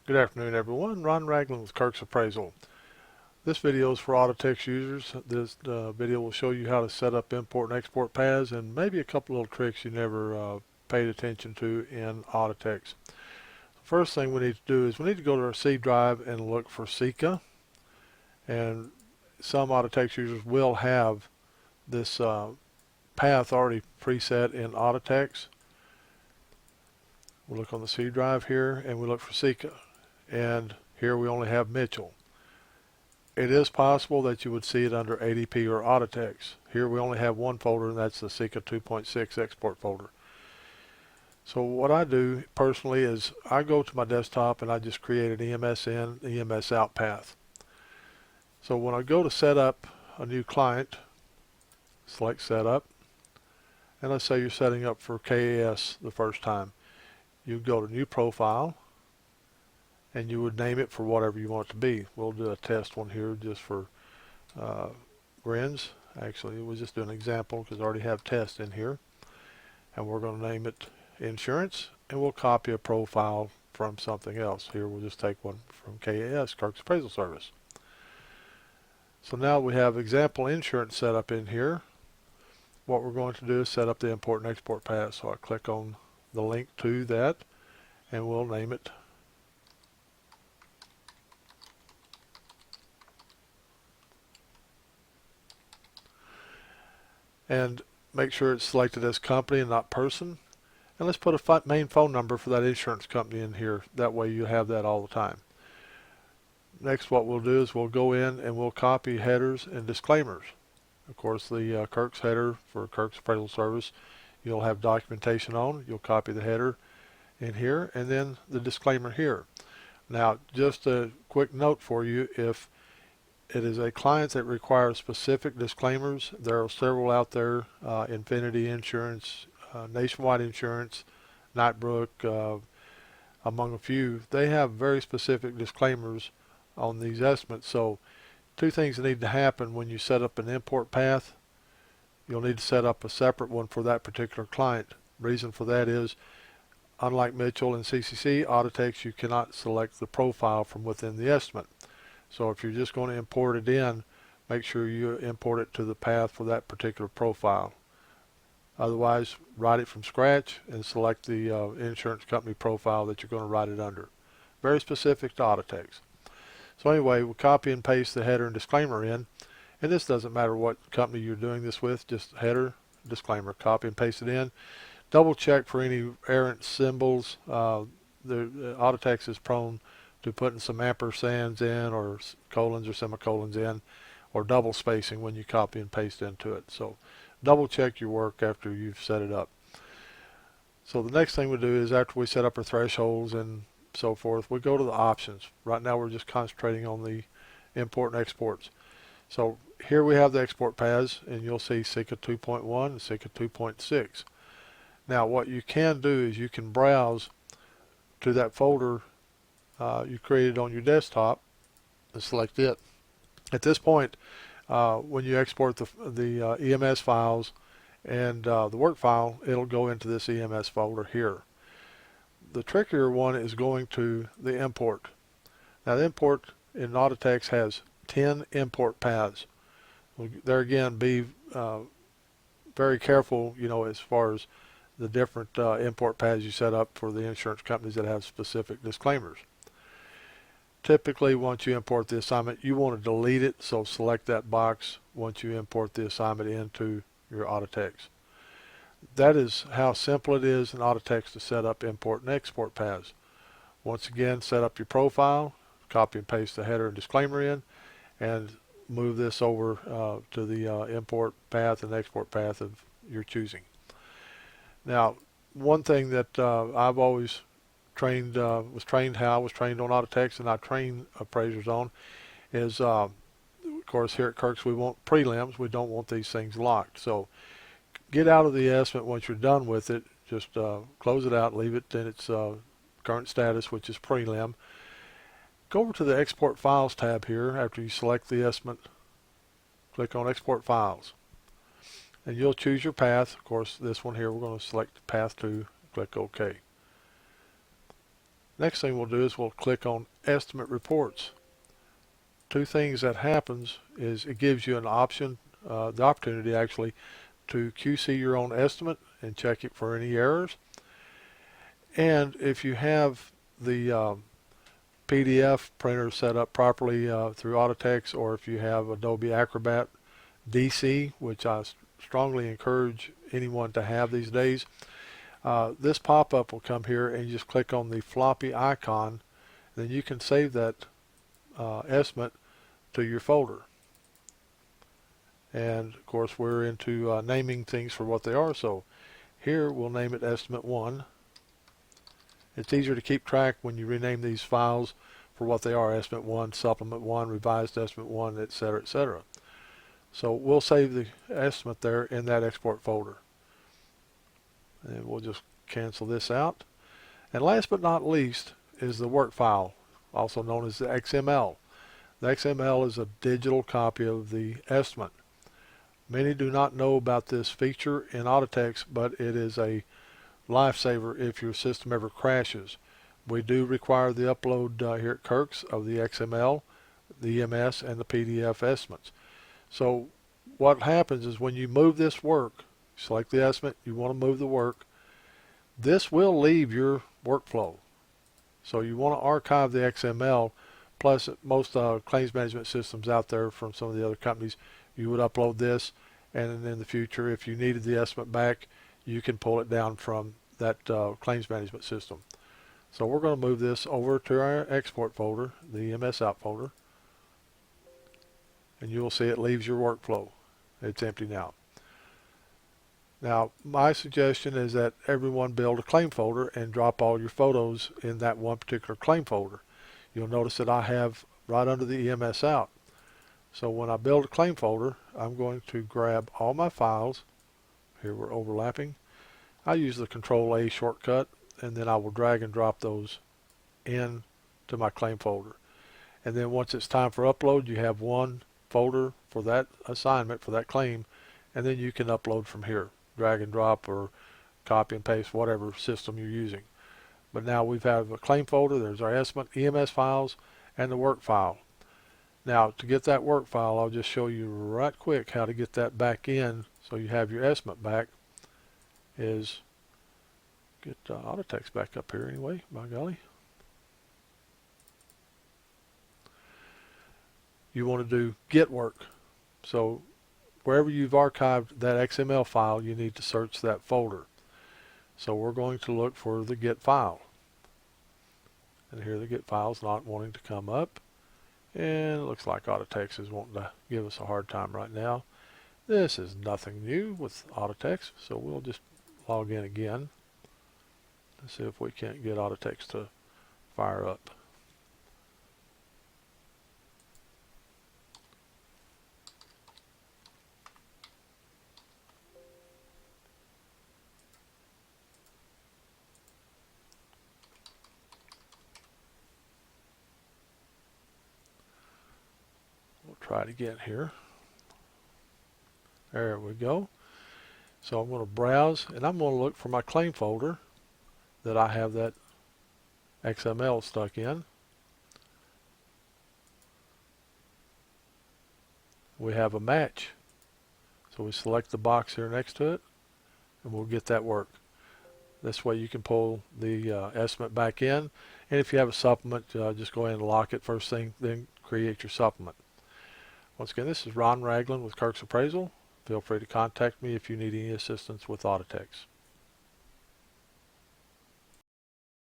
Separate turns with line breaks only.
Good afternoon, everyone. Ron Ragland with Kirk's Appraisal. This video is for Audatex users. This video will show you how to set up import and export paths and maybe a couple little tricks you never paid attention to in Audatex. First thing we need to do is we need to go to our C drive and look for Sika. And some Audatex users will have this path already preset in Audatex. We'll look on the C drive here and we look for Sika. And here we only have Mitchell. It is possible that you would see it under ADP or Audatex. Here we only have one folder, and that's the Sika 2.6 export folder. So what I do personally is I go to my desktop and I just create an EMS in, EMS out path. So when I go to set up a new client, select setup, and let's say you're setting up for KAS the first time. You go to new profile, and you would name it for whatever you want it to be. We'll do a test one here just for grins. Actually, we'll just do an example because I already have test in here. And we're going to name it insurance, and we'll copy a profile from something else. Here we'll just take one from KAS, Kirk's Appraisal Service. So now we have example insurance set up in here. What we're going to do is set up the import and export path. So I click on the link to that, and we'll name it and make sure it's selected as company and not person. And let's put a main phone number for that insurance company in here. That way you have that all the time. Next, what we'll do is we'll go in and we'll copy headers and disclaimers. Of course, the Kirk's header for Kirk's Appraisal Service, you'll have documentation on. You'll copy the header in here and then the disclaimer here. Now, just a quick note for you, if it is a client that requires specific disclaimers, there are several out there, Infinity Insurance, Nationwide Insurance, Knightbrook, among a few. They have very specific disclaimers on these estimates. So two things that need to happen when you set up an import path. You'll need to set up a separate one for that particular client. Reason for that is, unlike Mitchell and CCC, Audatex, you cannot select the profile from within the estimate. So if you're just going to import it in, make sure you import it to the path for that particular profile. Otherwise, write it from scratch and select the insurance company profile that you're going to write it under. Very specific to Audatex. So anyway, we'll copy and paste the header and disclaimer in. And this doesn't matter what company you're doing this with, just header, disclaimer, copy and paste it in. Double check for any errant symbols. Audatex is prone to putting some ampersands in or colons or semicolons in, or double spacing when you copy and paste into it. So double check your work after you've set it up. So the next thing we do is, after we set up our thresholds and so forth, we go to the options. Right now we're just concentrating on the import and exports. So here we have the export paths, and you'll see Sika 2.1 and Sika 2.6. Now what you can do is you can browse to that folder you created on your desktop and select it. At this point, when you export the EMS files and the work file, it'll go into this EMS folder here. The trickier one is going to the import. Now the import in Audatex has 10 import paths. There again, be very careful, as far as the different import paths you set up for the insurance companies that have specific disclaimers. Typically, once you import the assignment, you want to delete it, so select that box once you import the assignment into your Audatex. That is how simple it is in Audatex to set up import and export paths. Once again, set up your profile, copy and paste the header and disclaimer in, and move this over to the import path and export path of your choosing. Now, one thing that I've always was trained how I was trained on Audatex, and I train appraisers on, is of course here at Kirk's we want prelims. We don't want these things locked. So get out of the estimate once you're done with it. Just close it out, leave it in its current status, which is prelim. Go over to the Export Files tab here after you select the estimate. Click on Export Files. And you'll choose your path. Of course, this one here, we're going to select path 2, click OK. Next thing we'll do is we'll click on Estimate Reports. Two things that happens is it gives you an option, the opportunity actually, to QC your own estimate and check it for any errors. And if you have the PDF printer set up properly through Audatex, or if you have Adobe Acrobat DC, which I strongly encourage anyone to have these days, this pop-up will come here and you just click on the floppy icon. Then you can save that estimate to your folder. And of course we're into naming things for what they are, so here we'll name it Estimate 1. It's easier to keep track when you rename these files for what they are: Estimate 1, Supplement 1, Revised Estimate 1, etc., etc. So we'll save the estimate there in that export folder. And we'll just cancel this out. And last but not least is the work file, also known as the XML. The XML is a digital copy of the estimate. Many do not know about this feature in Audatex, but it is a lifesaver if your system ever crashes. We do require the upload here at Kirk's of the XML, the EMS, and the PDF estimates. So what happens is when you move this work, select the estimate, you want to move the work, this will leave your workflow. So you want to archive the XML. Plus, most claims management systems out there from some of the other companies, you would upload this, and in the future, if you needed the estimate back, you can pull it down from that claims management system. So we're going to move this over to our export folder, the EMS out folder, and you will see it leaves your workflow. It's empty now. Now, my suggestion is that everyone build a claim folder and drop all your photos in that one particular claim folder. You'll notice that I have right under the EMS out. So when I build a claim folder, I'm going to grab all my files. Here we're overlapping. I use the Control-A shortcut, and then I will drag and drop those in to my claim folder. And then once it's time for upload, you have one folder for that assignment, for that claim, and then you can upload from here. Drag and drop or copy and paste, whatever system you're using. But now we've had a claim folder, there's our estimate, EMS files, and the work file. Now to get that work file, I'll just show you right quick how to get that back in so you have your estimate back. Is get Audatex back up here anyway, by golly. You want to do get work. So wherever you've archived that XML file, you need to search that folder. So we're going to look for the get file. And here the get file is not wanting to come up. And it looks like Audatex is wanting to give us a hard time right now. This is nothing new with Audatex, so we'll just log in again and see if we can't get Audatex to fire up. We'll try it again here. There we go. So I'm going to browse, and I'm going to look for my claim folder that I have that XML stuck in. We have a match. So we select the box here next to it, and we'll get that work. This way you can pull the estimate back in, and if you have a supplement, just go ahead and lock it first thing, then create your supplement. Once again, this is Ron Ragland with Kirk's Appraisal. Feel free to contact me if you need any assistance with Audatex.